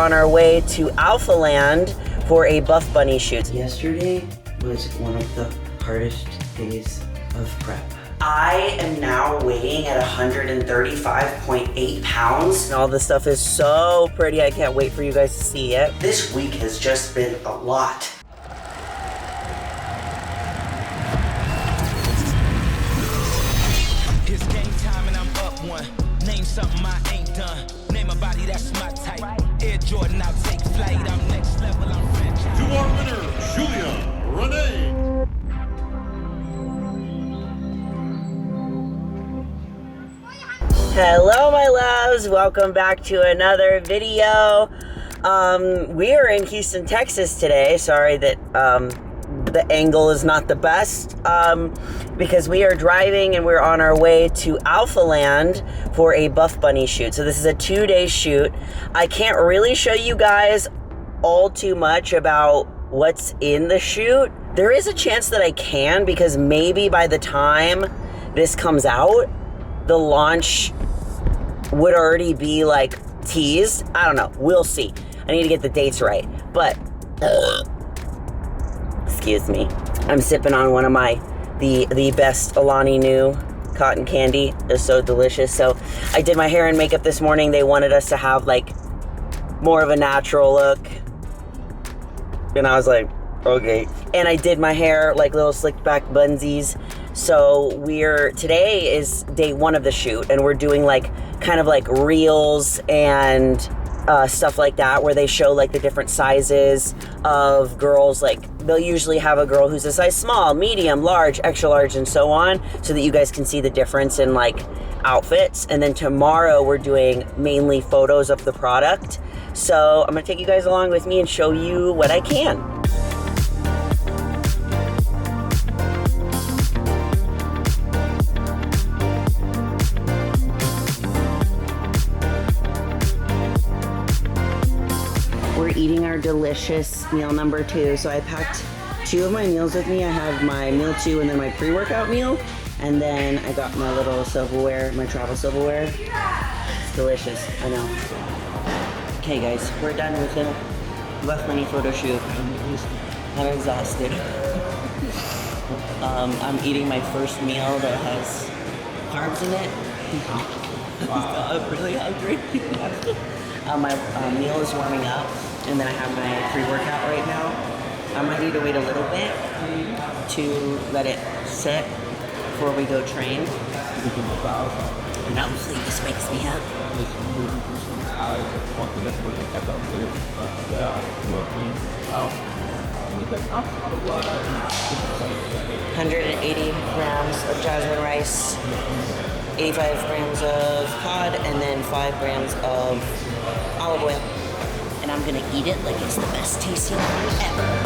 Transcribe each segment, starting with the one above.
on our way to Alpha Land for a Buff Bunny shoot. Yesterday was one of the hardest days of prep. I am now weighing at 135.8 pounds. And all this stuff is so pretty. I can't wait for you guys to see it. This week has just been a lot. It's game time and I'm up one. Name something I ain't done. Name a body that's my type. Air Jordan, I'll take flight. I'm next level, I'm franchise. You are winner, Julia Rene. Hello my loves, welcome back to another video. We are in Houston, Texas today. Sorry that the angle is not the best, because we are driving and we're on our way to Alpha Land for a Buff Bunny shoot. So this is a 2-day shoot. I can't really show you guys all too much about what's in the shoot. There is a chance that I can, because maybe by the time this comes out, the launch would already be like teased. I don't know, we'll see. I need to get the dates right, but excuse me. I'm sipping on one of the best Alani Nu cotton candy. It's so delicious. So I did my hair and makeup this morning. They wanted us to have like more of a natural look, and I was like, okay. And I did my hair like little slicked back bunsies. So today is day 1 of the shoot, and we're doing like kind of like reels and stuff like that, where they show like the different sizes of girls. Like they'll usually have a girl who's a size small, medium, large, extra large, and so on, so that you guys can see the difference in like outfits. And then tomorrow we're doing mainly photos of the product. So I'm gonna take you guys along with me and show you what I can. We're eating our delicious meal number 2. So I packed 2 of my meals with me. I have my meal 2 and then my pre-workout meal. And then I got my little silverware, my travel silverware. It's delicious, I know. Okay guys, we're done with the Buff Bunny photo shoot. I'm exhausted. I'm eating my first meal that has carbs in it. I'm really hungry. My meal is warming up, and then I have my pre-workout right now. I might need to wait a little bit to let it sit before we go train. And obviously this makes me happy. 180 grams of jasmine rice, 85 grams of cod, and then 5 grams of olive oil. And I'm gonna eat it like it's the best tasting food ever.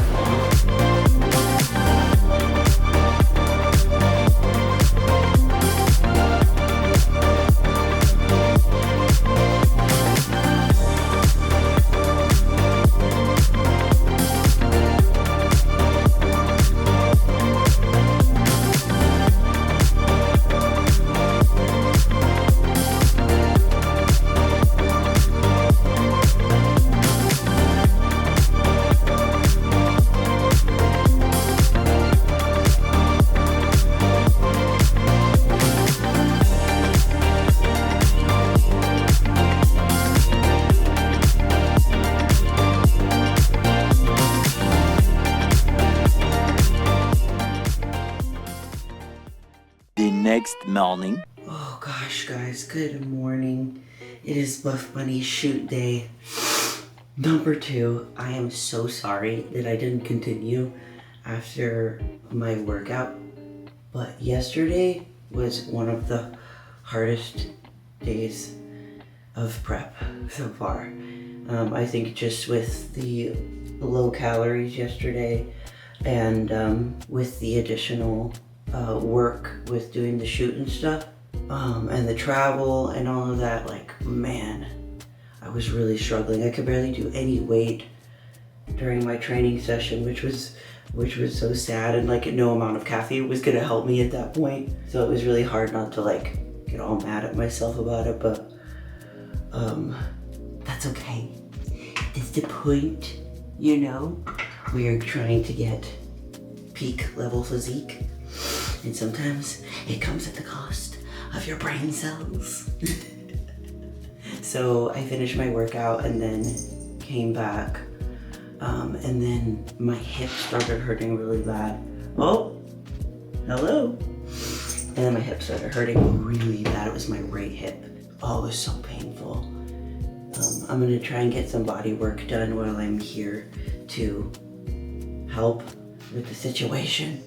Next morning. Oh gosh, guys, good morning. It is Buff Bunny shoot day number 2. I am so sorry that I didn't continue after my workout, but yesterday was one of the hardest days of prep so far. I think just with the low calories yesterday and with the additional work with doing the shoot and stuff, and the travel and all of that, like, man, I was really struggling. I could barely do any weight during my training session, which was so sad, and like no amount of caffeine was gonna help me at that point. So it was really hard not to like get all mad at myself about it, but that's okay. the point, you know? We are trying to get peak level physique, and sometimes it comes at the cost of your brain cells. So I finished my workout and then came back, and then my hip started hurting really bad. Oh, hello. And then my hip started hurting really bad. It was my right hip. Oh, it was so painful. I'm gonna try and get some body work done while I'm here to help with the situation.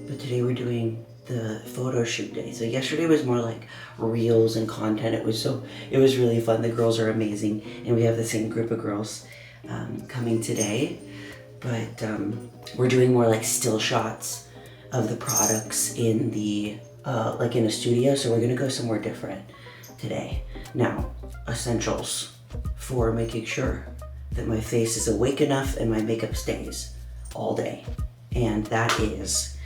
But today we're doing the photo shoot day. So yesterday was more like reels and content. It was really fun. The girls are amazing, and we have the same group of girls coming today. But we're doing more like still shots of the products in the like in a studio. So we're gonna go somewhere different today. Now, essentials for making sure that my face is awake enough and my makeup stays all day, and that is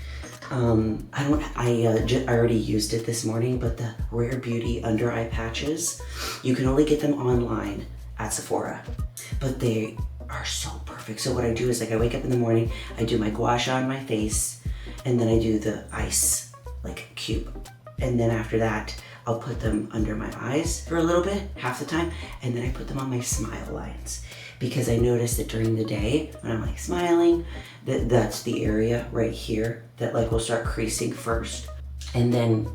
I already used it this morning, but the Rare Beauty under eye patches, you can only get them online at Sephora, but they are so perfect. So what I do is, like, I wake up in the morning, I do my gua sha on my face, and then I do the ice like cube, and then after that I'll put them under my eyes for a little bit, half the time, and then I put them on my smile lines, because I noticed that during the day when I'm like smiling, that's the area right here that like will start creasing first. And then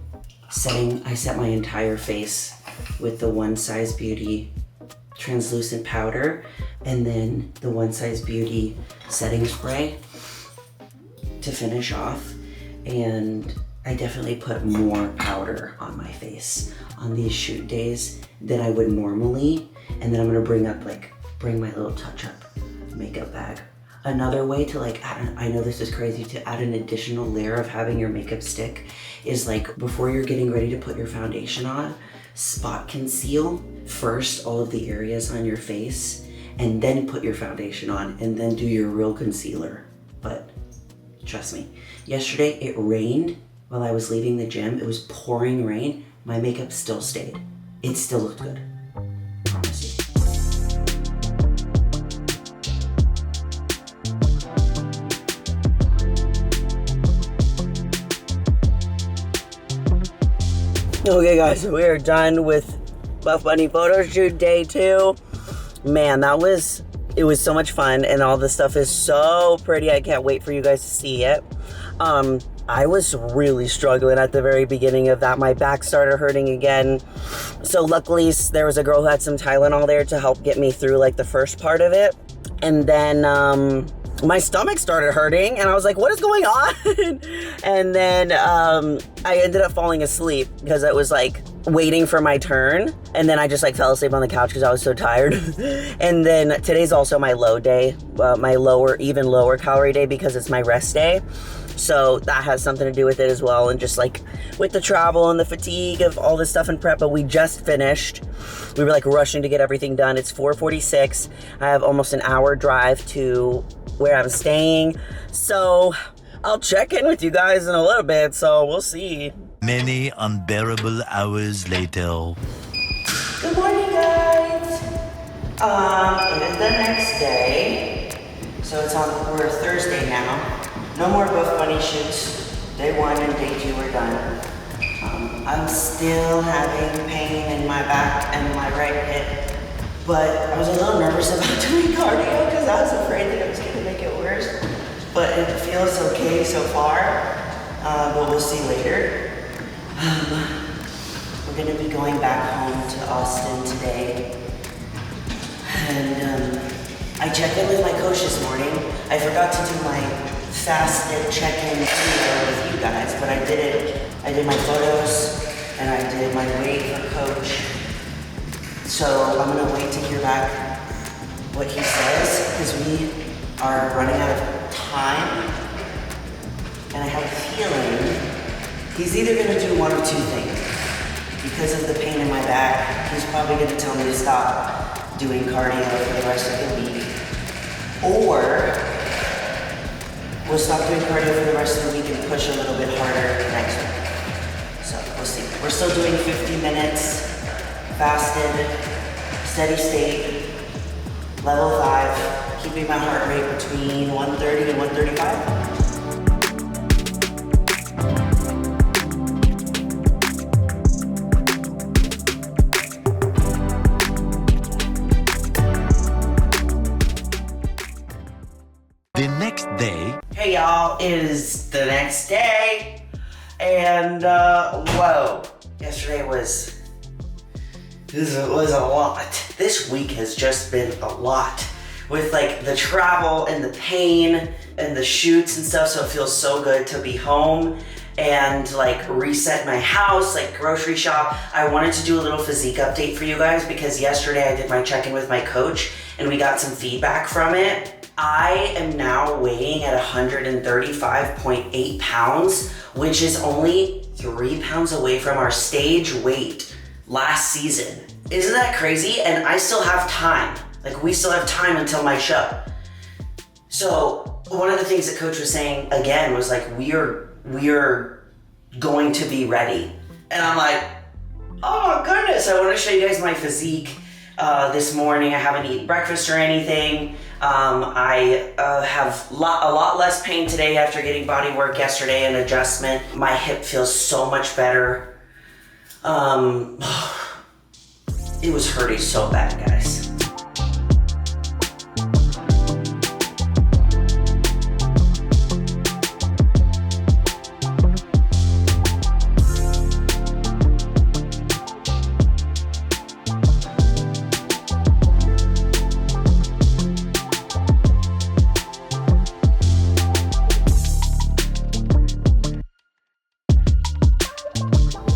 I set my entire face with the One Size Beauty translucent powder, and then the One Size Beauty setting spray to finish off. And I definitely put more powder on my face on these shoot days than I would normally. And then I'm gonna bring my little touch-up makeup bag. Another way to like add, I know this is crazy, to add an additional layer of having your makeup stick is, like, before you're getting ready to put your foundation on, spot conceal first all of the areas on your face, and then put your foundation on, and then do your real concealer. But trust me, yesterday it rained while I was leaving the gym. It was pouring rain. My makeup still stayed. It still looked good. Promise you. Okay guys, we are done with Buff Bunny photo shoot day 2. Man, it was so much fun, and all this stuff is so pretty. I can't wait for you guys to see it. I was really struggling at the very beginning of that. My back started hurting again. So luckily there was a girl who had some Tylenol there to help get me through like the first part of it. And then my stomach started hurting, and I was like, what is going on? And then I ended up falling asleep because I was like waiting for my turn, and then I just like fell asleep on the couch because I was so tired. And then today's also my low day, my even lower calorie day, because it's my rest day. So that has something to do with it as well, and just like with the travel and the fatigue of all this stuff and prep. But we just finished. We were like rushing to get everything done. It's 4:46. I have almost an hour drive to where I'm staying. So I'll check in with you guys in a little bit, so we'll see. Many unbearable hours later. Good morning, guys. It is the next day. So we're Thursday now. No more Buff Bunny shoots. Day 1 and day 2 are done. I'm still having pain in my back and my right hip, but I was a little nervous about doing cardio because I was afraid that it was going to make it worse. But it feels okay so far, but we'll see later. We're going to be going back home to Austin today, and I checked in with my coach this morning. I forgot to do my fasted check-in video with you guys, but I did it. I did my photos, and I did my weight for coach. So I'm gonna wait to hear back what he says, because we are running out of time, and I have a feeling he's either gonna do one of two things. Because of the pain in my back, he's probably gonna tell me to stop doing cardio for the rest of the week, or we'll stop doing cardio for the rest of the week and push a little bit harder next week. So we'll see. We're still doing 50 minutes, fasted, steady state, level 5. keeping my heart rate between 130 and 135. The next day. Hey y'all, it is the next day, and whoa, yesterday was a lot. This week has just been a lot with like the travel and the pain and the shoots and stuff, so it feels so good to be home and like reset my house, like grocery shop. I wanted to do a little physique update for you guys because yesterday I did my check-in with my coach and we got some feedback from it. I am now weighing at 135.8 pounds, which is only 3 pounds away from our stage weight last season. Isn't that crazy? And I still have time. Like, we still have time until my show. So one of the things that coach was saying again was like, we're going to be ready. And I'm like, oh my goodness, I want to show you guys my physique. This morning I haven't eaten breakfast or anything. I have a lot less pain today after getting body work yesterday and adjustment. My hip feels so much better. It was hurting so bad, guys.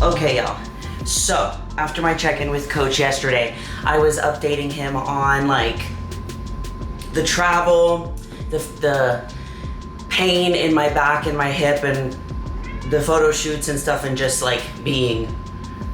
Okay, y'all. So, after my check-in with coach yesterday, I was updating him on like the travel, the pain in my back and my hip and the photo shoots and stuff and just like being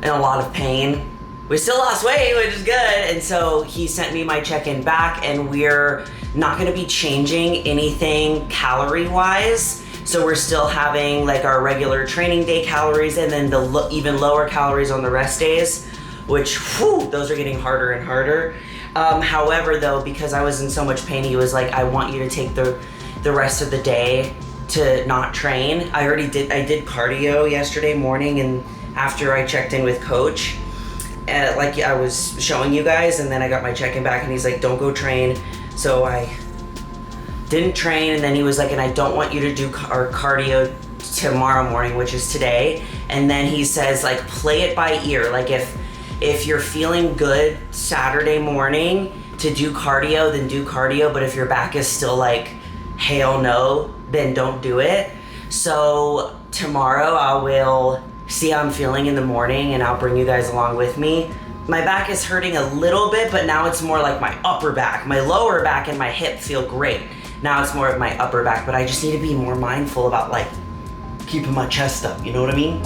in a lot of pain. We still lost weight, which is good. And so he sent me my check-in back and we're not gonna be changing anything calorie-wise. So we're still having like our regular training day calories and then the even lower calories on the rest days, which those are getting harder and harder. However though, because I was in so much pain, he was like, I want you to take the rest of the day to not train. I did cardio yesterday morning and after I checked in with coach, like I was showing you guys, and then I got my check-in back and he's like, don't go train. So I didn't train, and then he was like, and I don't want you to do our cardio tomorrow morning, which is today. And then he says like, play it by ear. Like if you're feeling good Saturday morning to do cardio, then do cardio. But if your back is still like, hell no, then don't do it. So tomorrow I will see how I'm feeling in the morning and I'll bring you guys along with me. My back is hurting a little bit, but now it's more like my upper back. My lower back and my hip feel great. Now it's more of my upper back, but I just need to be more mindful about like keeping my chest up, you know what I mean?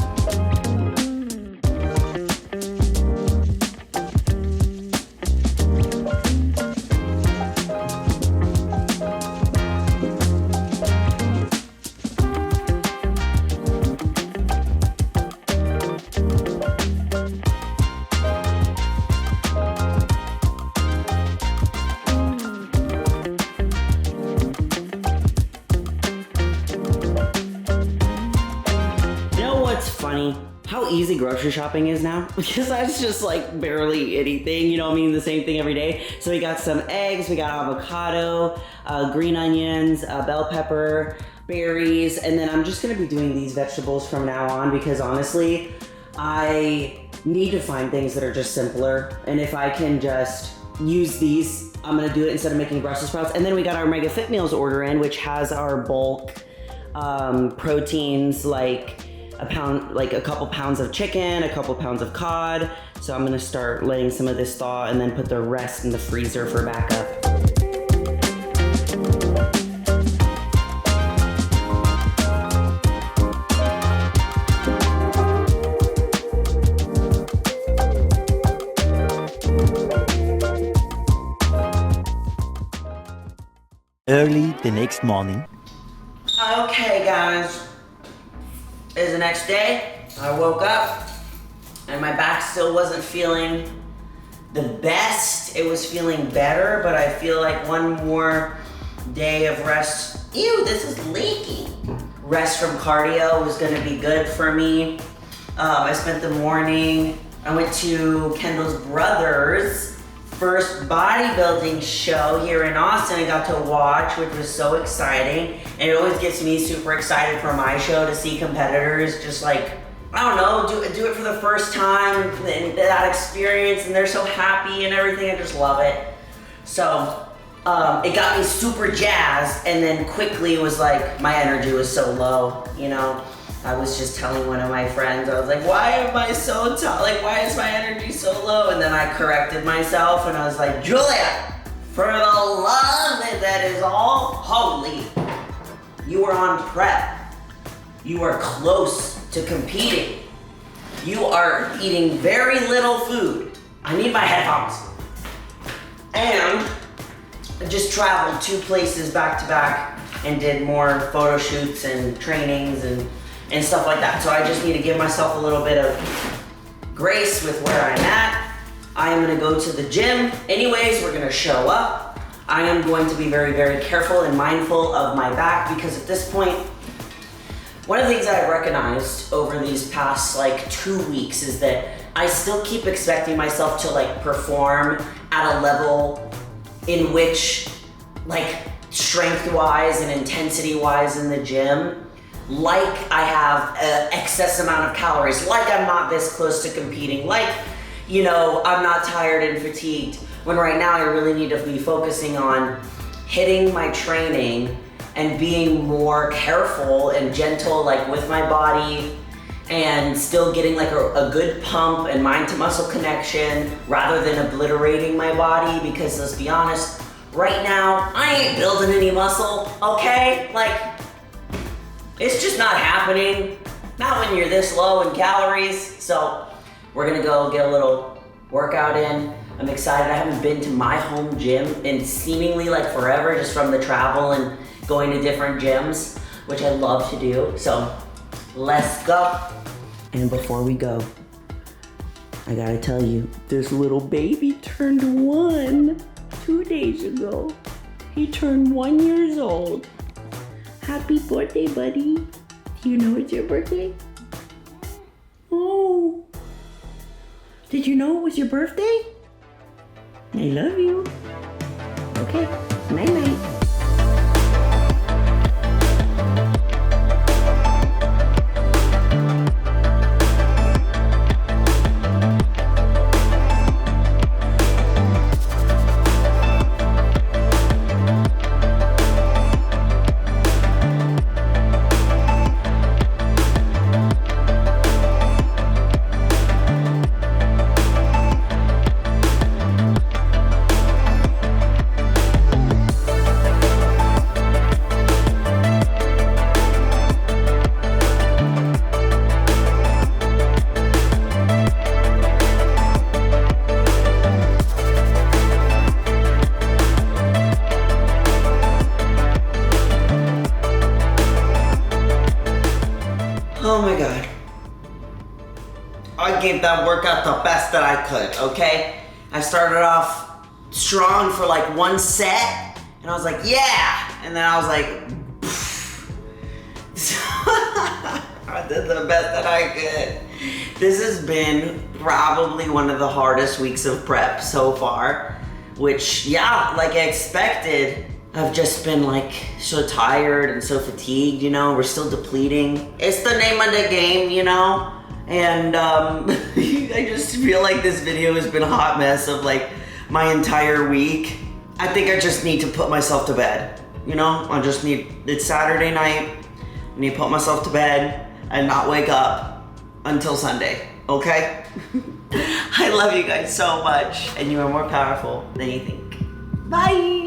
Funny how easy grocery shopping is now, because that's just like barely anything, you know what I mean? The same thing every day. So we got some eggs, we got avocado, green onions, bell pepper, berries, and then I'm just gonna be doing these vegetables from now on because honestly, I need to find things that are just simpler. And if I can just use these, I'm gonna do it instead of making Brussels sprouts. And then we got our Mega Fit Meals order in, which has our bulk proteins, like a couple pounds of chicken, a couple pounds of cod. So I'm gonna start letting some of this thaw and then put the rest in the freezer for backup. Early the next morning. Okay guys, it's the next day. I woke up and my back still wasn't feeling the best. It was feeling better, but I feel like one more day of rest. Ew, this is leaking. Rest from cardio was gonna be good for me. I spent the morning, I went to Kendall's brother's first bodybuilding show here in Austin. I got to watch, which was so exciting. And it always gets me super excited for my show to see competitors just like, I don't know, do it for the first time, and that experience, and they're so happy and everything. I just love it. So it got me super jazzed, and then quickly it was like my energy was so low, you know. I was just telling one of my friends, I was like, why am I so like, why is my energy so low? And then I corrected myself and I was like, Julia, for the love that is all holy, you are on prep. You are close to competing. You are eating very little food. I need my headphones. And I just traveled 2 places back to back and did more photo shoots and trainings and stuff like that. So I just need to give myself a little bit of grace with where I'm at. I am gonna go to the gym anyways. We're gonna show up. I am going to be very, very careful and mindful of my back, because at this point, one of the things that I've recognized over these past like 2 weeks is that I still keep expecting myself to like perform at a level in which, like, strength-wise and intensity-wise in the gym, like I have an excess amount of calories, like I'm not this close to competing, like, you know, I'm not tired and fatigued, when right now I really need to be focusing on hitting my training and being more careful and gentle, like with my body, and still getting like a good pump and mind to muscle connection rather than obliterating my body, because let's be honest, right now, I ain't building any muscle, okay? Like, it's just not happening. Not when you're this low in calories. So we're gonna go get a little workout in. I'm excited. I haven't been to my home gym in seemingly like forever, just from the travel and going to different gyms, which I love to do. So let's go. And before we go, I gotta tell you, this little baby turned 1 2 days ago. He turned 1 year old. Happy birthday, buddy. Do you know it's your birthday? Oh. Did you know it was your birthday? I love you. Okay, night-night. Oh my God. I gave that workout the best that I could, okay? I started off strong for like 1 set, and I was like, yeah! And then I was like, I did the best that I could. This has been probably one of the hardest weeks of prep so far, which, yeah, like I expected. I've just been like so tired and so fatigued, you know, we're still depleting. It's the name of the game, you know? And I just feel like this video has been a hot mess of like my entire week. I think I just need to put myself to bed, you know? It's Saturday night, I need to put myself to bed and not wake up until Sunday, okay? I love you guys so much, and you are more powerful than you think. Bye!